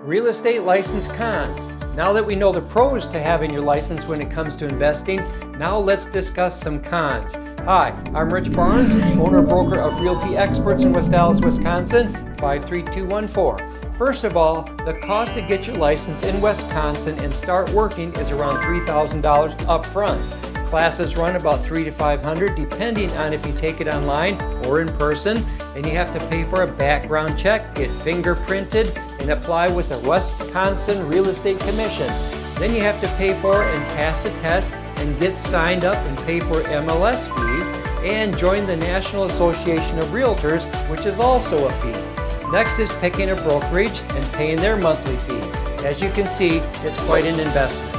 Real estate license cons. Now that we know the pros to having your license when it comes to investing, now let's discuss some cons. Hi, I'm Rich Barnes, owner and broker of Realty Experts in West Allis, Wisconsin, 53214. First of all, the cost to get your license in Wisconsin and start working is around $3,000 up front. Classes run about $300 to $500 depending on if you take it online or in person, and you have to pay for a background check, get fingerprinted, and apply with the Wisconsin Real Estate Commission. Then you have to pay for and pass the test and get signed up and pay for MLS fees and join the National Association of Realtors, which is also a fee. Next is picking a brokerage and paying their monthly fee. As you can see, it's quite an investment.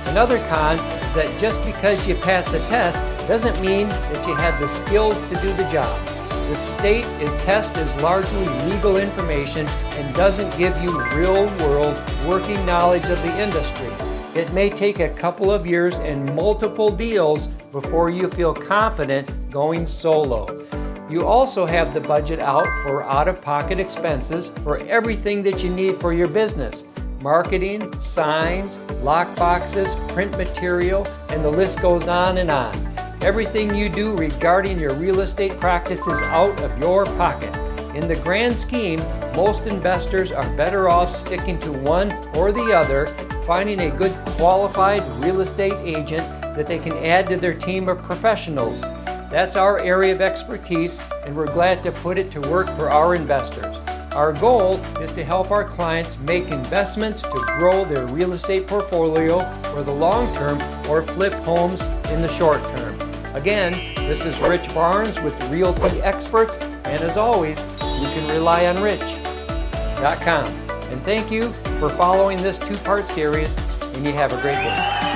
Another con is that just because you pass the test doesn't mean that you have the skills to do the job. The state test is largely legal information and doesn't give you real-world working knowledge of the industry. It may take a couple of years and multiple deals before you feel confident going solo. You also have the budget out for out-of-pocket expenses for everything that you need for your business. Marketing, signs, lock boxes, print material, and the list goes on and on. Everything you do regarding your real estate practice is out of your pocket. In the grand scheme, most investors are better off sticking to one or the other, finding a good qualified real estate agent that they can add to their team of professionals. That's our area of expertise, and we're glad to put it to work for our investors. Our goal is to help our clients make investments to grow their real estate portfolio for the long term or flip homes in the short term. Again, this is Rich Barnes with the Realty Experts, and as always, you can rely on Rich.com. And thank you for following this two-part series, and you have a great day.